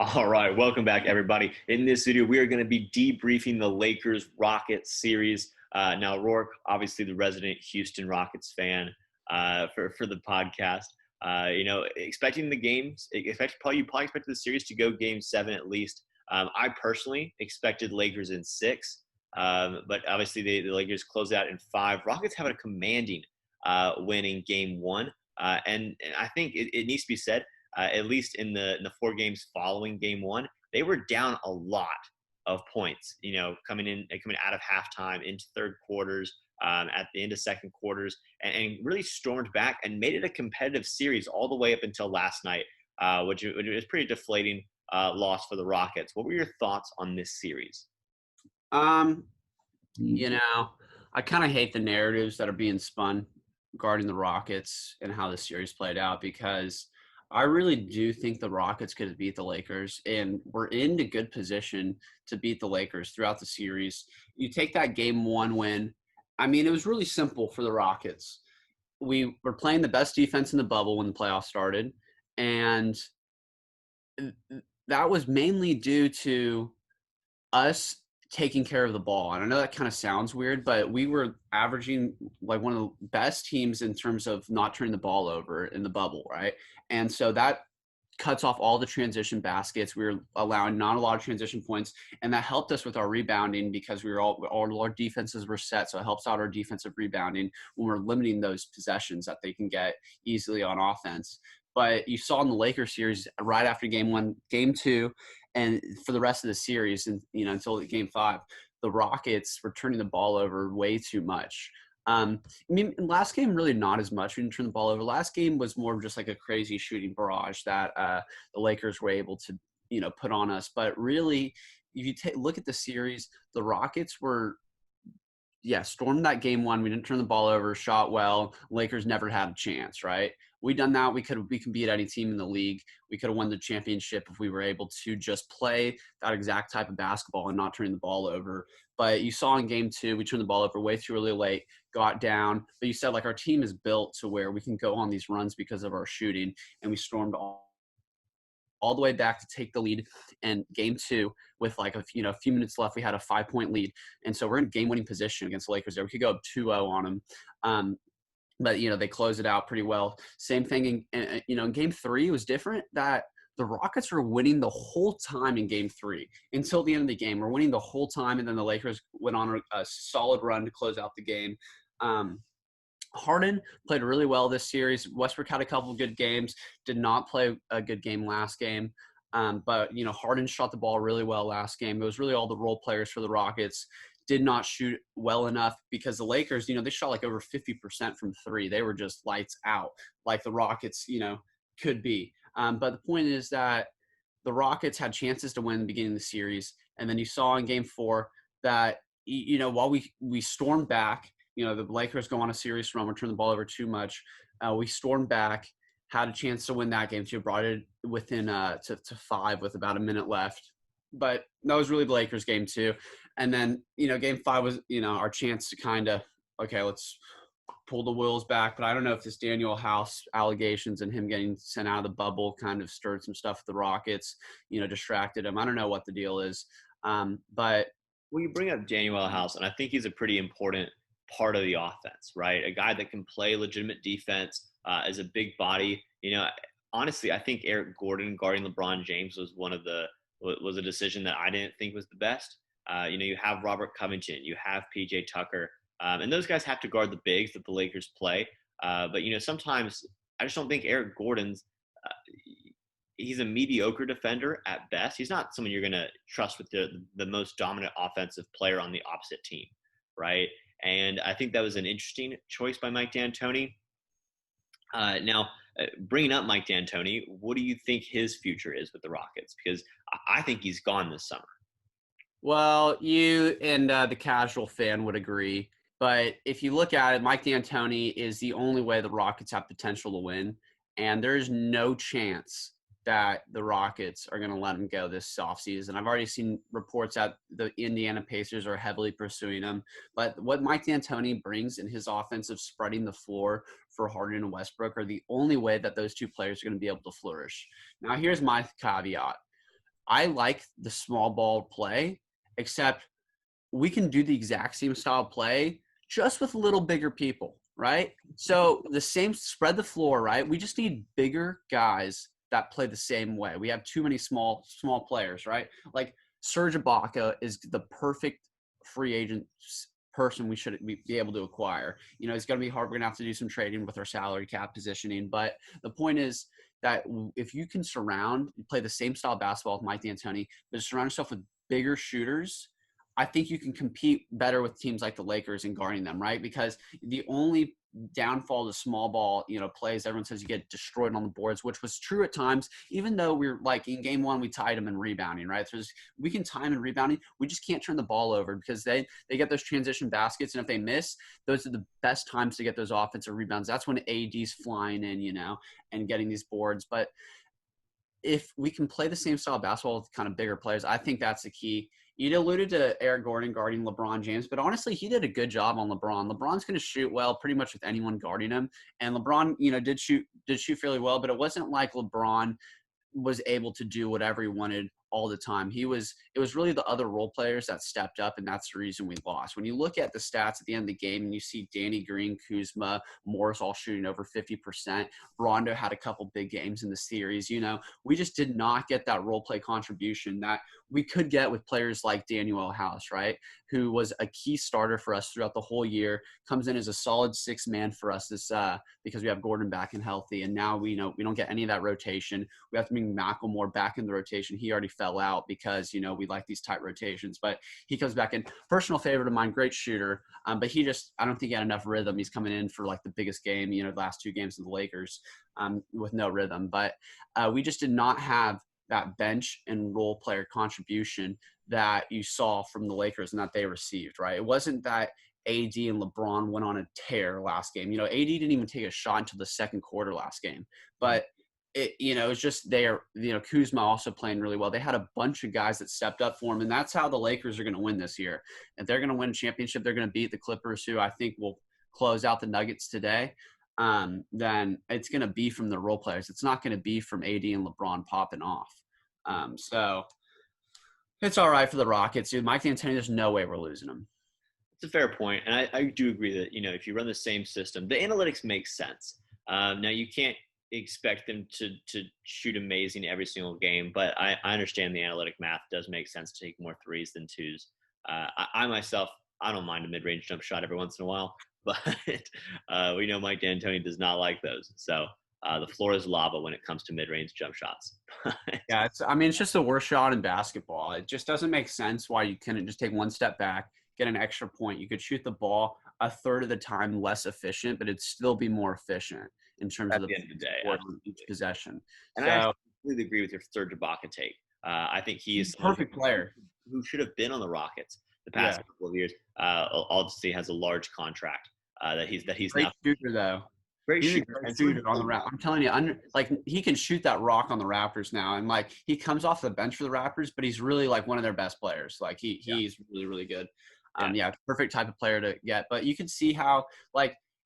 All right, welcome back, everybody. In this video, we are going to be debriefing the Lakers-Rockets series. Now, Rourke, obviously the resident Houston Rockets fan for the podcast. Expecting the games, you probably expected the series to go Game 7 at least. I personally expected Lakers in 6, but obviously the Lakers closed out in 5. Rockets have a commanding win in Game 1, and I think it needs to be said. At least in the 4 games following Game 1, they were down a lot of points. Coming out of halftime into third quarters, at the end of second quarters, and really stormed back and made it a competitive series all the way up until last night, which is pretty deflating loss for the Rockets. What were your thoughts on this series? Um, I kind of hate the narratives that are being spun regarding the Rockets and how the series played out because I really do think the Rockets could have beat the Lakers, and we're in a good position to beat the Lakers throughout the series. You take that Game 1 win. I mean, it was really simple for the Rockets. We were playing the best defense in the bubble when the playoffs started, and that was mainly due to us taking care of the ball. And I know that kind of sounds weird, but we were averaging like one of the best teams in terms of not turning the ball over in the bubble, right? And so that cuts off all the transition baskets. We were allowing not a lot of transition points, and that helped us with our rebounding because all our defenses were set. So it helps out our defensive rebounding when we're limiting those possessions that they can get easily on offense. But you saw in the Lakers series right after Game 1, Game 2, and for the rest of the series, and until Game 5, the Rockets were turning the ball over way too much. Last game really not as much. We didn't turn the ball over. Last game was more of just like a crazy shooting barrage that the Lakers were able to put on us. But really, if you look at the series, the Rockets were stormed that Game 1. We didn't turn the ball over, shot well. Lakers never had a chance, right? We done that. We can beat any team in the league. We could have won the championship if we were able to just play that exact type of basketball and not turning the ball over. But you saw in Game 2, we turned the ball over way too early late, got down. But you said like our team is built to where we can go on these runs because of our shooting, and we stormed all the way back to take the lead. And Game 2, with like a few minutes left, we had a 5-point lead, and so we're in game-winning position against the Lakers. There, we could go up 2-0 on them. But they close it out pretty well. Same thing in Game 3 was different. That the Rockets were winning the whole time in Game 3 until the end of the game. We're winning the whole time, and then the Lakers went on a solid run to close out the game. Harden played really well this series. Westbrook had a couple of good games. Did not play a good game last game. But Harden shot the ball really well last game. It was really all the role players for the Rockets did not shoot well enough because the Lakers, they shot like over 50% from 3. They were just lights out like the Rockets, could be. But the point is that the Rockets had chances to win the beginning of the series. And then you saw in Game 4 that, while we stormed back, the Lakers go on a serious run, return the ball over too much. We stormed back, had a chance to win that game too, brought it within to 5 with about a minute left. But that was really the Lakers game too. And then, Game 5 was, our chance to kind of, okay, let's pull the wheels back. But I don't know if this Daniel House allegations and him getting sent out of the bubble kind of stirred some stuff with the Rockets, distracted him. I don't know what the deal is. But Well, you bring up Daniel House, and I think he's a pretty important part of the offense, right? A guy that can play legitimate defense, is a big body. Honestly, I think Eric Gordon guarding LeBron James was a decision that I didn't think was the best. You have Robert Covington, you have PJ Tucker, and those guys have to guard the bigs that the Lakers play. But sometimes I just don't think Eric Gordon's. He's a mediocre defender at best. He's not someone you're going to trust with the most dominant offensive player on the opposite team, right? And I think that was an interesting choice by Mike D'Antoni. Now, bringing up Mike D'Antoni, what do you think his future is with the Rockets? Because I think he's gone this summer. Well, you and the casual fan would agree. But if you look at it, Mike D'Antoni is the only way the Rockets have potential to win. And there's no chance that the Rockets are going to let him go this offseason. I've already seen reports that the Indiana Pacers are heavily pursuing him. But what Mike D'Antoni brings in his offensive spreading the floor for Harden and Westbrook are the only way that those two players are going to be able to flourish. Now, here's my caveat. I like the small ball play, except we can do the exact same style play just with a little bigger people, right? So the same spread the floor, right? We just need bigger guys that play the same way. We have too many small players, right? Like Serge Ibaka is the perfect free agent person we should be able to acquire. You know, it's going to be hard. We're going to have to do some trading with our salary cap positioning, but the point is that if you can play the same style of basketball with Mike D'Antoni, but surround yourself with bigger shooters, I think you can compete better with teams like the Lakers and guarding them, right? Because the only downfall to small ball, plays, everyone says you get destroyed on the boards, which was true at times, even though we're like in game one, we tied them in rebounding, right? So we can tie them in rebounding. We just can't turn the ball over because they get those transition baskets. And if they miss, those are the best times to get those offensive rebounds. That's when AD's flying in, and getting these boards. But if we can play the same style of basketball with kind of bigger players, I think that's the key. You alluded to Eric Gordon guarding LeBron James, but honestly, he did a good job on LeBron. LeBron's going to shoot well pretty much with anyone guarding him. And LeBron, did shoot fairly well, but it wasn't like LeBron was able to do whatever he wanted all the time. It was really the other role players that stepped up, and that's the reason we lost. When you look at the stats at the end of the game and you see Danny Green, Kuzma, Morris all shooting over 50%, Rondo had a couple big games in the series, we just did not get that role play contribution that we could get with players like Daniel House, right? Who was a key starter for us throughout the whole year, comes in as a solid six man for us because we have Gordon back and healthy. And now we don't get any of that rotation. We have to bring Macklemore back in the rotation. He already fell out because, we like these tight rotations, but he comes back in. Personal favorite of mine, great shooter. But I don't think he had enough rhythm. He's coming in for like the biggest game, the last two games of the Lakers with no rhythm. But we just did not have that bench and role player contribution that you saw from the Lakers and that they received, right? It wasn't that AD and LeBron went on a tear last game. AD didn't even take a shot until the second quarter last game. But it's just there. Kuzma also playing really well. They had a bunch of guys that stepped up for him, and that's how the Lakers are going to win this year. If they're going to win a championship, they're going to beat the Clippers, who I think will close out the Nuggets today. Then it's going to be from the role players. It's not going to be from AD and LeBron popping off. So it's all right for the Rockets, dude. Mike D'Antoni, there's no way we're losing him. It's a fair point, and I do agree that if you run the same system, the analytics make sense. Now you can't expect them to shoot amazing every single game, but I understand the analytic math does make sense to take more threes than twos. I myself, I don't mind a mid-range jump shot every once in a while, but we know Mike D'Antoni does not like those. So the floor is lava when it comes to mid-range jump shots. Yeah, it's just the worst shot in basketball. It just doesn't make sense why you couldn't just take one step back, get an extra point. You could shoot the ball a third of the time less efficient, but it'd still be more efficient in terms of the end of the day, each possession. And so, I completely agree with your Serge Ibaka take. I think he's a perfect player who should have been on the Rockets the past couple of years. Obviously has a large contract that he's great now shooter though. Great shooter on the Raptors. I'm telling you, he can shoot that rock on the Raptors now, and he comes off the bench for the Raptors, but he's really like one of their best players. He's really, really good. Perfect type of player to get. But you can see how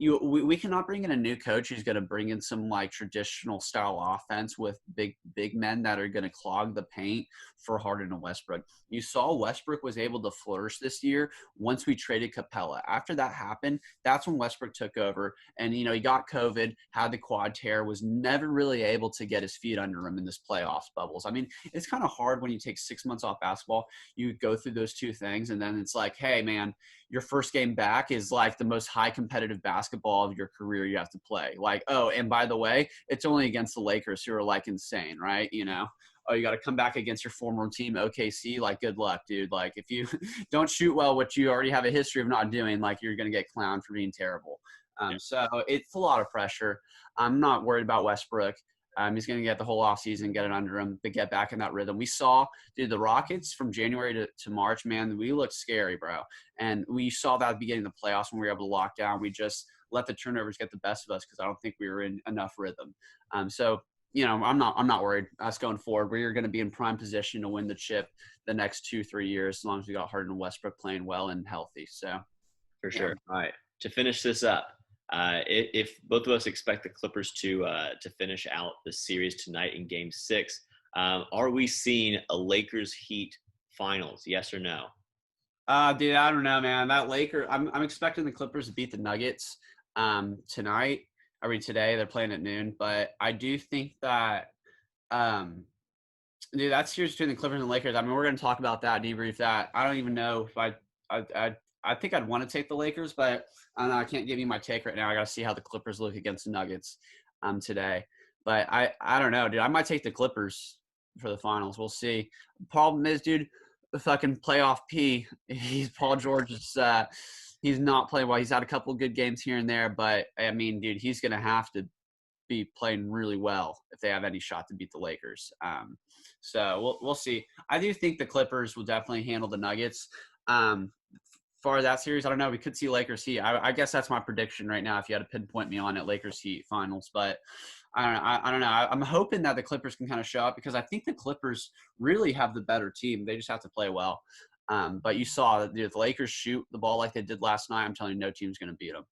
we cannot bring in a new coach who's going to bring in some traditional style offense with big men that are going to clog the paint for Harden and Westbrook. You saw Westbrook was able to flourish this year once we traded Capella. After that happened, that's when Westbrook took over, and he got COVID, had the quad tear, was never really able to get his feet under him in this playoffs bubbles. I mean, it's kind of hard when you take 6 months off basketball. You go through those two things, and then it's like, hey man, your first game back is the most high competitive basketball of your career you have to play. And by the way, it's only against the Lakers, who are insane, right? You got to come back against your former team, OKC. Good luck, dude. If you don't shoot well, what you already have a history of not doing, you're going to get clowned for being terrible. So it's a lot of pressure. I'm not worried about Westbrook. He's going to get the whole offseason, get it under him, but get back in that rhythm. We saw, dude, the Rockets from January to March, man, we looked scary, bro. And we saw that at the beginning of the playoffs when we were able to lock down. We just let the turnovers get the best of us because I don't think we were in enough rhythm. I'm not worried. Us going forward, we're going to be in prime position to win the chip the next 2-3 years as long as we got Harden and Westbrook playing well and healthy. So, for sure. All right, to finish this up. If both of us expect the Clippers to finish out the series tonight in Game 6, Are we seeing a Lakers Heat finals? Yes or no? Dude, I don't know, man. That I'm expecting the Clippers to beat the Nuggets tonight. I mean today. They're playing at noon, but I do think that um dude, that series between the Clippers and the Lakers. I mean, we're gonna talk about that, debrief that. I don't even know if I think I'd want to take the Lakers, but I don't know. I can't give you my take right now. I gotta see how the Clippers look against the Nuggets today. But I don't know, dude. I might take the Clippers for the finals. We'll see. Problem is, dude, the fucking playoff P. He's Paul George is he's not playing well. He's had a couple good games here and there, but I mean, dude, he's gonna have to be playing really well if they have any shot to beat the Lakers. So we'll see. I do think the Clippers will definitely handle the Nuggets. For that series, I don't know. We could see Lakers Heat. I guess that's my prediction right now. If you had to pinpoint me on it, Lakers Heat finals. But I don't know. I don't know. I'm hoping that the Clippers can kind of show up because I think the Clippers really have the better team. They just have to play well. But you saw that the Lakers shoot the ball like they did last night. I'm telling you, no team's going to beat them.